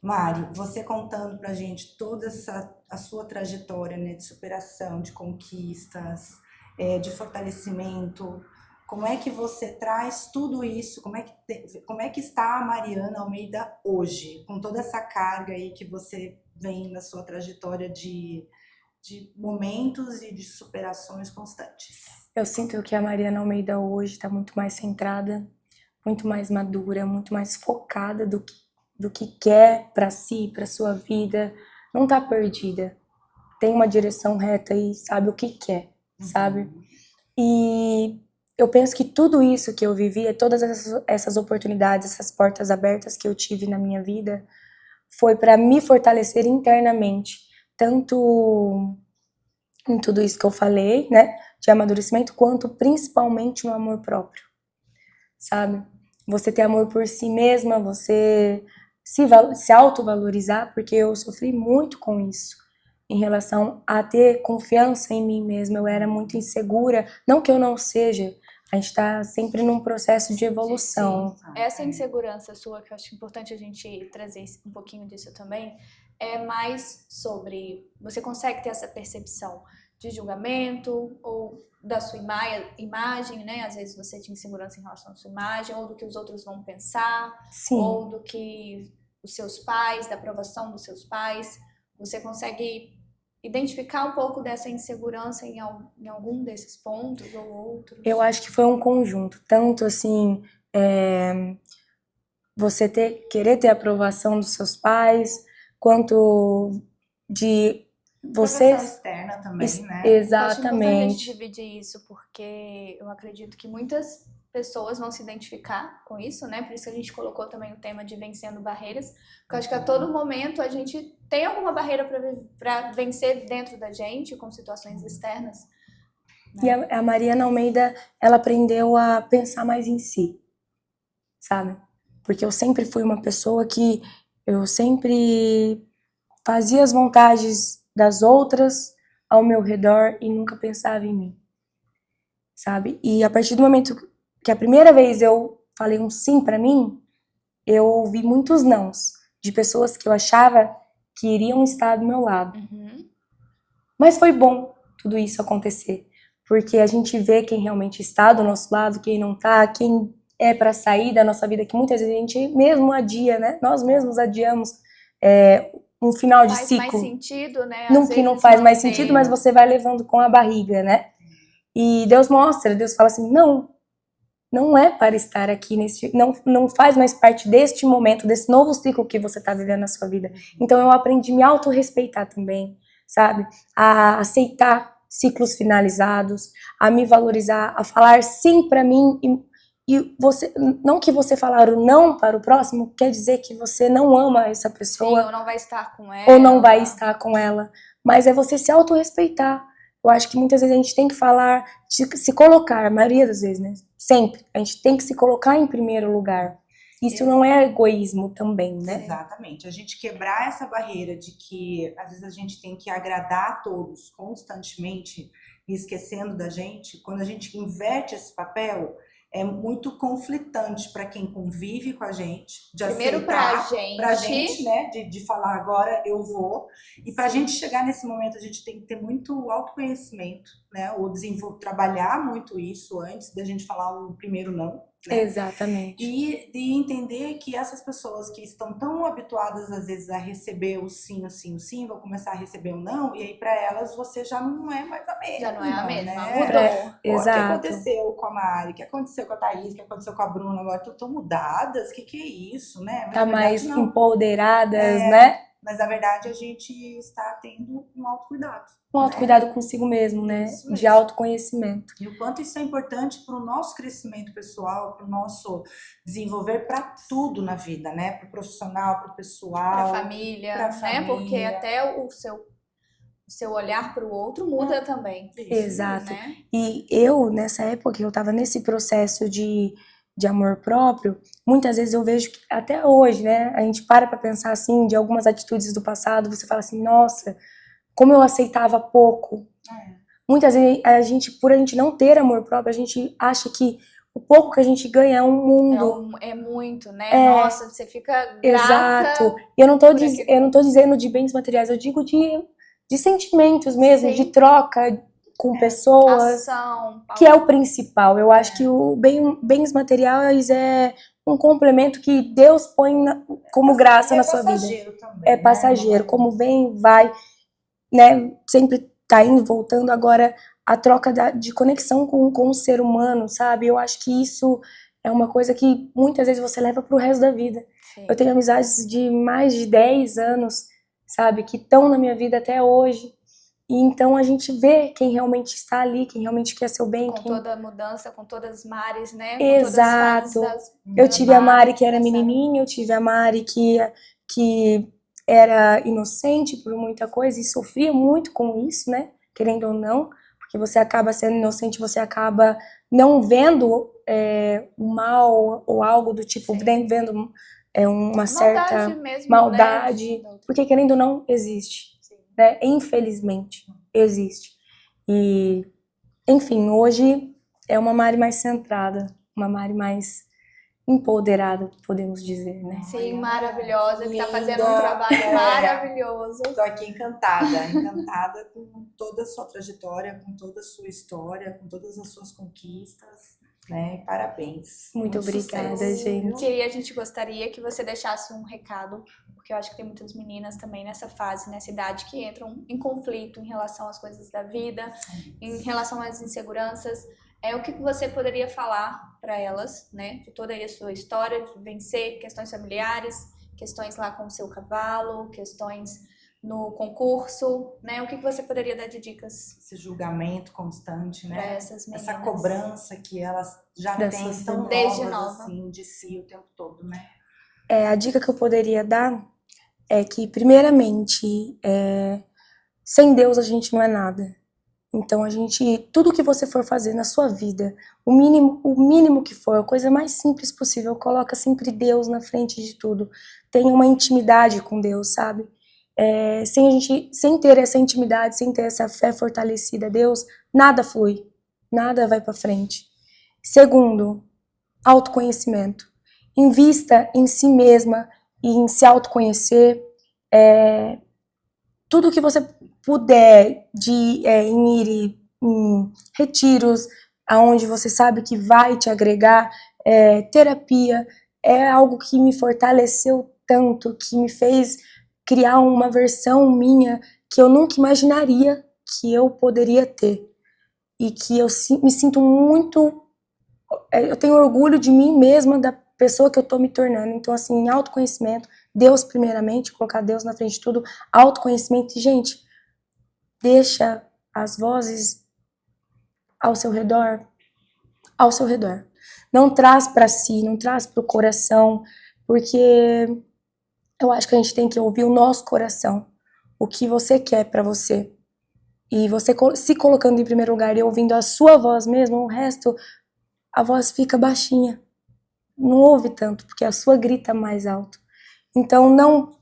Mari, você contando pra gente toda a sua trajetória, né, de superação, de conquistas, de fortalecimento, como é que você traz tudo isso? Como é que está a Mariana Almeida hoje, com toda essa carga aí que você vem na sua trajetória de momentos e de superações constantes? Eu sinto que a Mariana Almeida hoje está muito mais centrada, muito mais madura, muito mais focada do que quer para si, para sua vida. Não tá perdida. Tem uma direção reta e sabe o que quer, sabe? Uhum. E eu penso que tudo isso que eu vivi, todas essas oportunidades, essas portas abertas que eu tive na minha vida, foi para me fortalecer internamente, tanto em tudo isso que eu falei, né, de amadurecimento, quanto principalmente no amor próprio, sabe? Você ter amor por si mesma, você se autovalorizar, porque eu sofri muito com isso, em relação a ter confiança em mim mesma. Eu era muito insegura, não que eu não seja, a gente está sempre num processo de evolução. Essa insegurança sua, que eu acho importante a gente trazer um pouquinho disso também, é mais sobre, você consegue ter essa percepção de julgamento ou da sua imagem, né? Às vezes você tinha insegurança em relação à sua imagem, ou do que os outros vão pensar, Sim, ou do que os seus pais, da aprovação dos seus pais. Você consegue identificar um pouco dessa insegurança em algum desses pontos ou outros? eu acho que foi um conjunto, tanto assim, é, você querer ter a aprovação dos seus pais, quanto de Aprovação você. externa também, né? Eu acho importante a gente Exatamente. dividir isso, porque eu acredito que muitas pessoas vão se identificar com isso, né? Por isso que a gente colocou também o tema de vencendo barreiras, porque eu acho que a todo momento a gente tem alguma barreira para vencer dentro da gente, com situações externas. E a Mariana Almeida, ela aprendeu a pensar mais em si, sabe? Porque eu sempre fui uma pessoa que eu sempre fazia as vontades das outras ao meu redor e nunca pensava em mim, sabe? E a partir do momento que a primeira vez eu falei um sim pra mim, eu ouvi muitos nãos de pessoas que eu achava que iriam estar do meu lado. Mas foi bom tudo isso acontecer, porque a gente vê quem realmente está do nosso lado, quem não tá, quem é para sair da nossa vida, que muitas vezes a gente mesmo adia, né? Nós mesmos adiamos um final de Faz mais ciclo. sentido, né? Não Às que não vezes faz mais sentido, manter. mas você vai levando com a barriga, né? E Deus mostra, Deus fala assim, não é para estar aqui não faz mais parte deste momento, desse novo ciclo que você está vivendo na sua vida. Então eu aprendi a me autorrespeitar também, sabe? A aceitar ciclos finalizados, a me valorizar, a falar sim para mim e você, não que você falar o não para o próximo quer dizer que você não ama essa pessoa. Sim, ou não vai estar com Ou ela. não vai estar com ela, mas é você se autorrespeitar. Eu acho que muitas vezes a gente tem que falar, se colocar, a maioria das vezes, né? Sempre. A gente tem que se colocar em primeiro lugar. Isso não é egoísmo também, né? Exatamente. A gente quebrar essa barreira de que às vezes a gente tem que agradar a todos constantemente e esquecendo da gente, quando a gente inverte esse papel, é muito conflitante para quem convive com a gente, de Primeiro aceitar, pra gente, né, de falar agora eu vou, e pra gente chegar nesse momento a gente tem que ter muito autoconhecimento, né, ou trabalhar muito isso antes da gente falar um primeiro não, né? Exatamente. E de entender que essas pessoas que estão tão habituadas às vezes a receber o sim, o sim, o sim, vão começar a receber o não, e aí para elas você já não é mais a mesma. Já não é a mesma, né? mudou. Pô, o que Exato. aconteceu com a Mari? O que aconteceu com a Thaís? O que aconteceu com a Bruna? Agora estão mudadas? Que é isso, né? Mas Tá na verdade mais não. empoderadas, né? Mas na verdade a gente está tendo um autocuidado. Um autocuidado consigo mesmo, né? Isso De mesmo. autoconhecimento. E o quanto isso é importante para o nosso crescimento pessoal, para o nosso desenvolver para tudo na vida, né? Para o profissional, para o pessoal, Pra família, pra né? família. Porque até o seu olhar para o outro muda também. Exato. Né? E eu, nessa época, eu estava nesse processo de amor próprio, muitas vezes eu vejo que até hoje, né, a gente para pensar assim, de algumas atitudes do passado, você fala assim, nossa, como eu aceitava pouco. Muitas vezes por a gente não ter amor próprio, a gente acha que o pouco que a gente ganha é um mundo. É muito, né? É. Nossa, você fica grata. Exato. E eu não tô, por aquilo. eu não tô dizendo de bens materiais, eu digo de sentimentos mesmo, Sim. de troca com pessoas, Ação, que é o principal. Eu acho que o bens materiais é um complemento que Deus põe como graça na sua vida. Também, É passageiro, como vem, vai, né? Sempre tá indo, voltando. Agora, a troca de conexão com o ser humano, sabe? Eu acho que isso é uma coisa que muitas vezes você leva pro resto da vida. Sim. Eu tenho amizades de mais de 10 anos, sabe? Que estão na minha vida até hoje. E então a gente vê quem realmente está ali, quem realmente quer seu bem. Com toda a mudança, com todas as Maris, né? Exato. Com todas as fases Eu tive a Mari que era passaram. menininha, eu tive a Mari que era inocente por muita coisa e sofria muito com isso, né? Querendo ou não, porque você acaba sendo inocente, você acaba não vendo o mal ou algo do tipo, vendo uma certa Maldade mesmo, maldade, né? porque querendo ou não, existe, né? Infelizmente, existe. E, enfim, hoje é uma Mari mais centrada, uma Mari mais empoderada, podemos dizer, né? Sim, maravilhosa, que tá fazendo um Linda. trabalho maravilhoso. Tô aqui encantada com toda a sua trajetória, com toda a sua história, com todas as suas conquistas, né? Parabéns. Muito obrigada, sucesso, gente. viu? E a gente gostaria que você deixasse um recado, porque eu acho que tem muitas meninas também nessa fase, nessa idade, que entram em conflito em relação às coisas da vida, em relação às inseguranças. O que você poderia falar para elas, né? De toda a sua história, de vencer questões familiares, questões lá com o seu cavalo, questões no concurso, né? O que você poderia dar de dicas Esse julgamento constante, para né? essas meninas? Essa cobrança que elas já Da têm tão sociedade. Desde novas, nova. assim, de si o tempo todo, né? A dica que eu poderia dar é que, primeiramente, sem Deus a gente não é nada. Então, tudo que você for fazer na sua vida, o mínimo que for, a coisa mais simples possível, coloca sempre Deus na frente de tudo. Tenha uma intimidade com Deus, sabe? Sem ter essa intimidade, sem ter essa fé fortalecida a Deus, nada flui, nada vai para frente. Segundo, autoconhecimento. Invista em si mesma e em se autoconhecer. Tudo que você puder em ir em retiros, aonde você sabe que vai te agregar, terapia, é algo que me fortaleceu tanto, que me fez criar uma versão minha que eu nunca imaginaria que eu poderia ter. E que eu me sinto muito... Eu tenho orgulho de mim mesma, da pessoa que eu tô me tornando. Então, assim, autoconhecimento, Deus primeiramente, colocar Deus na frente de tudo, autoconhecimento. E, gente, deixa as vozes ao seu redor. Não traz para si, não traz pro coração, porque eu acho que a gente tem que ouvir o nosso coração, o que você quer para você. E você se colocando em primeiro lugar e ouvindo a sua voz mesmo, o resto, a voz fica baixinha. Não ouve tanto, porque a sua grita mais alto. Então,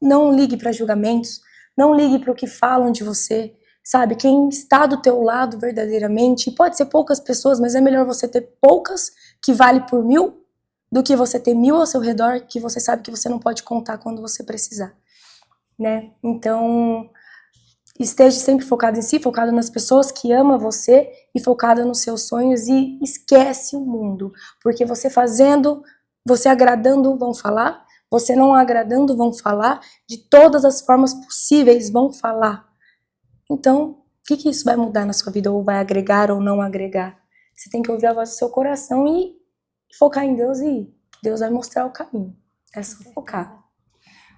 não ligue para julgamentos, não ligue para o que falam de você, sabe? Quem está do teu lado verdadeiramente, pode ser poucas pessoas, mas é melhor você ter poucas, que vale por 1000, do que você ter 1000 ao seu redor, que você sabe que você não pode contar quando você precisar, né? Então, esteja sempre focado em si, focado nas pessoas que amam você e focado nos seus sonhos e esquece o mundo, porque você fazendo, você agradando, vão falar, você não agradando, vão falar, de todas as formas possíveis vão falar. Então, o que isso vai mudar na sua vida, ou vai agregar ou não agregar? Você tem que ouvir a voz do seu coração e focar em Deus, e Deus vai mostrar o caminho. É só focar.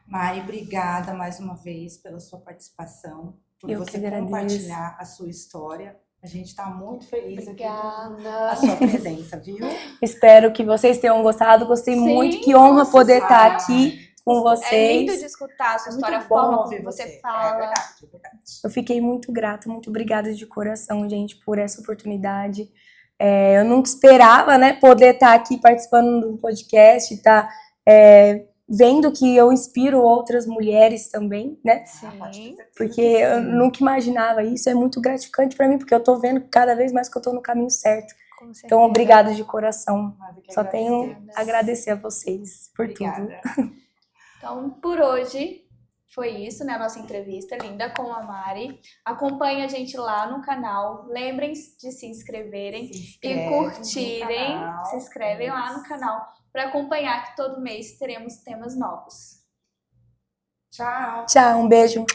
Mari, obrigada mais uma vez pela sua participação, por Eu você que agradeço. compartilhar a sua história. A gente está muito feliz aqui com a Obrigada. sua presença, viu? Espero que vocês tenham gostado. Gostei Sim, muito. Que honra nossa, poder estar Ai, aqui com vocês. É lindo de escutar a sua história, a muito bom forma ouvir como você É fala. verdade, é verdade. Eu fiquei muito grata, muito obrigada de coração, gente, por essa oportunidade. Eu nunca esperava, né, poder estar aqui participando do podcast, estar vendo que eu inspiro outras mulheres também, né? Sim. Porque eu nunca imaginava isso. É muito gratificante para mim, porque eu tô vendo cada vez mais que eu tô no caminho certo. Com certeza. Então, obrigado de coração. Nós é que Só tenho agradecemos. a agradecer a vocês por tudo. Obrigada. Então, por hoje, foi isso, né? A nossa entrevista linda com a Mari. Acompanhe a gente lá no canal. Lembrem de se inscreverem e curtirem. Se inscrevem lá no canal para acompanhar que todo mês teremos temas novos. Tchau. Tchau, um beijo.